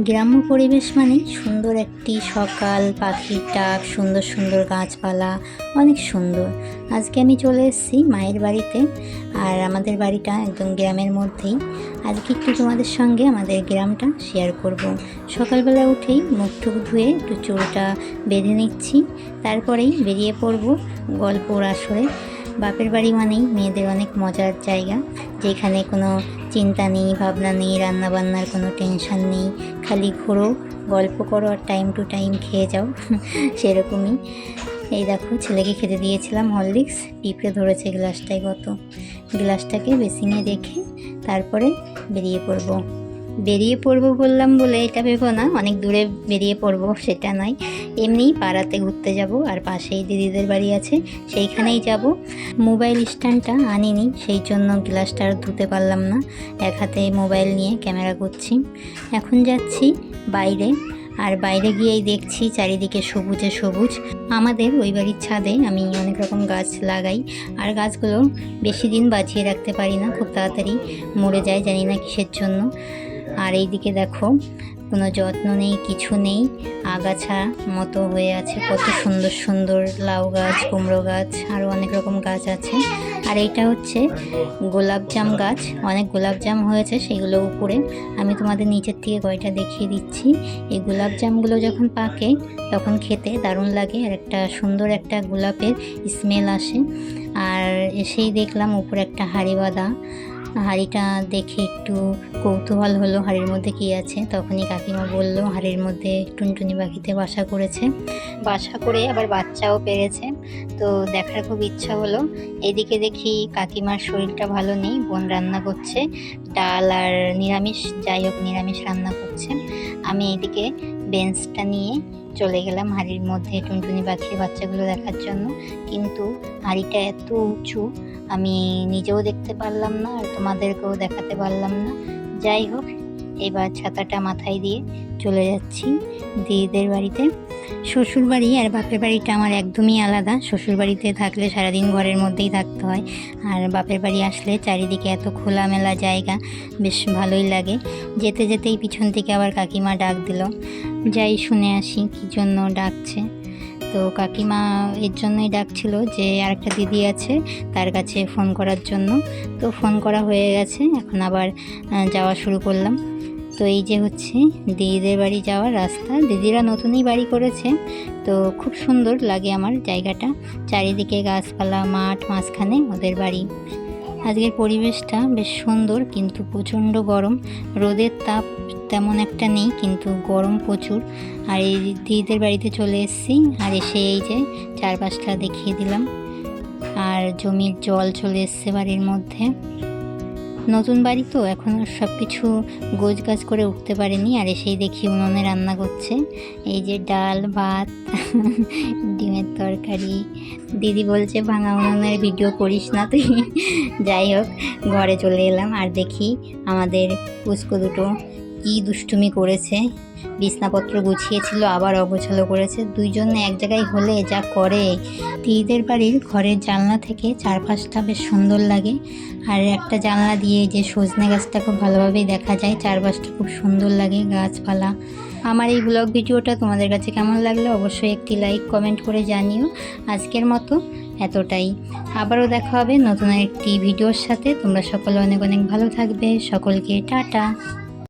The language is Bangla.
গ্রাম্য পরিবেশ মানে সুন্দর একটি সকাল, পাখির ডাক, সুন্দর সুন্দর গাছপালা, অনেক সুন্দর। আজকে আমি চলে এসেছি মায়ের বাড়িতে, আর আমাদের বাড়িটা একদম গ্রামের মধ্যেই। আজকে একটু তোমাদের সঙ্গে আমাদের গ্রামটা শেয়ার করব। সকালবেলা উঠেই মুখ টুক ধুয়ে একটু চুলটা বেঁধে নিচ্ছি, তারপরেই বেরিয়ে পড়ব গল্পর আসরে। বাপের বাড়ি মানেই মেয়েদের অনেক মজার জায়গা, যেখানে কোনো চিন্তা নেই, ভাবনা নেই, রান্নাবান্নার কোনো টেনশন নেই, খালি ঘোরো, গল্প করো আর টাইম টু টাইম খেয়ে যাও। সেরকমই। এই দেখো, ছেলেকে খেতে দিয়েছিলাম হরলিক্স, পিঁপড়ে ধরেছে গ্লাসটায়। গ্লাসটাকে বেসিনে রেখে তারপরে বেরিয়ে পড়বো বললাম বলে এটা ভেবো না অনেক দূরে বেরিয়ে পড়বো, সেটা নয়। এমনি পাড়াতে ঘুরতে যাব, আর পাশেই দিদিদের বাড়ি আছে, সেইখানেই যাব। মোবাইল স্ট্যান্ডটা আনিনি, সেই জন্য গ্লাসটা আর ধুতে পারলাম না। এক হাতে মোবাইল নিয়ে ক্যামেরা করছি। এখন যাচ্ছি বাইরে, আর বাইরে গিয়েই দেখছি চারিদিকে সবুজে সবুজ। আমাদের ওই বাড়ির ছাদে আমি অনেক রকম গাছ লাগাই, আর গাছগুলো বেশি দিন বাঁচিয়ে রাখতে পারি না, খুব তাড়াতাড়ি মরে যায়, জানি না কিসের জন্য। আর এইদিকে দেখো, কোনো যত্ন নেই, কিছু নেই, আগাছা মতো হয়ে আছে। কত সুন্দর সুন্দর লাউ গাছ, কুমড়ো গাছ, আরও অনেক রকম গাছ আছে। আর এইটা হচ্ছে গোলাপজাম গাছ, অনেক গোলাপজাম হয়েছে, সেগুলো উপরে। আমি তোমাদের নিচের থেকে কয়টা দেখিয়ে দিচ্ছি। এই গোলাপজামগুলো যখন পাকে তখন খেতে দারুণ লাগে, আর একটা সুন্দর একটা গোলাপের স্মেল আসে। আর এসেই দেখলাম উপরে একটা হাঁড়ি বাঁধা। হাঁড়িটা দেখে একটু কৌতূহল হলো, হাঁড়ির মধ্যে কী আছে। তখনই কাকিমা বলল হাঁড়ির মধ্যে টুনটুনি পাখিতে বাসা করেছে, বাসা করে আবার বাচ্চাও পেরেছে। তো দেখার খুব ইচ্ছা হলো। এদিকে দেখি কাকিমার শরীরটা ভালো নেই, বোন রান্না করছে ডাল আর নিরামিষ, যাই হোক নিরামিষ রান্না করছে। আমি এদিকে বেঞ্চটা নিয়ে চলে গেলাম হাঁড়ির মধ্যে টুনটুনি পাখির বাচ্চাগুলো দেখার জন্য। কিন্তু হাঁড়িটা এত উঁচু, আমি নিজেও দেখতে পারলাম না, আর তোমাদেরকেও দেখাতে পারলাম না। যাই হোক, এবার ছাতাটা মাথায় দিয়ে চলে যাচ্ছি দিদিদের বাড়িতে। শ্বশুর বাড়ি আর বাপের বাড়িটা আমার একদমই আলাদা। শ্বশুর বাড়িতে থাকলে সারাদিন ঘরের মধ্যেই থাকতে হয়, আর বাপের বাড়ি আসলে চারিদিকে এত খোলামেলা জায়গা, বেশ ভালোই লাগে। যেতে যেতেই পিছন থেকে আবার কাকিমা ডাক দিল, যাই শুনে আসি কী জন্য ডাকছে। তো কাকিমা এর জন্যই ডাকছিল যে আরেকটা দিদি আছে, তার কাছে ফোন করার জন্য। তো ফোন করা হয়ে গেছে, এখন আবার যাওয়া শুরু করলাম। তো এই যে হচ্ছে দিদিদের বাড়ি যাওয়ার রাস্তা। দিদিরা নতুনই বাড়ি করেছে, তো খুব সুন্দর লাগে আমার জায়গাটা, চারিদিকে গাছপালা, মাঠ, মাঝখানে ওদের বাড়ি। আজকের পরিবেশটা বেশ সুন্দর, কিন্তু প্রচণ্ড গরম। রোদের তাপ তেমন একটা নেই, কিন্তু গরম প্রচুর। আর এই দিদিদের বাড়িতে চলে এসেছি, আর এসে এই যে চারপাশটা দেখিয়ে দিলাম। আর জমির জল চলে এসছে বাড়ির মধ্যে। নতুন বাড়ি তো এখনও সব কিছু গোছগাছ করে উঠতে পারেনি। আর এসেই দেখি উনুনে রান্না করছে, এই যে ডাল, ভাত, ডিমের তরকারি। দিদি বলছে ভাঙা উনুনের ভিডিও করিস না তুই। যাই হোক, ঘরে চলে এলাম, আর দেখি আমাদের পুচকু দুটো কি দুষ্টুমি করেছে। বিছনাপত্র গুছিয়েছিল, আবার অগোছালো করেছে। দুইজনে এক জায়গায় হলে যা করে। দিদিদের বাড়ির ঘরের জানলা থেকে চারপাশটা বেশ সুন্দর লাগে, আর একটা জানলা দিয়ে যে সজনে গাছটা খুব ভালোভাবেই দেখা যায়। চারপাশটা খুব সুন্দর লাগে, গাছপালা। আমার এই ব্লগ ভিডিওটা তোমাদের কাছে কেমন লাগলো অবশ্যই একটি লাইক কমেন্ট করে জানিও। আজকের মতো এতটাই, আবারও দেখা হবে নতুন একটি ভিডিওর সাথে। তোমরা সকলে অনেক অনেক ভালো থাকবে। সকলকে টাটা।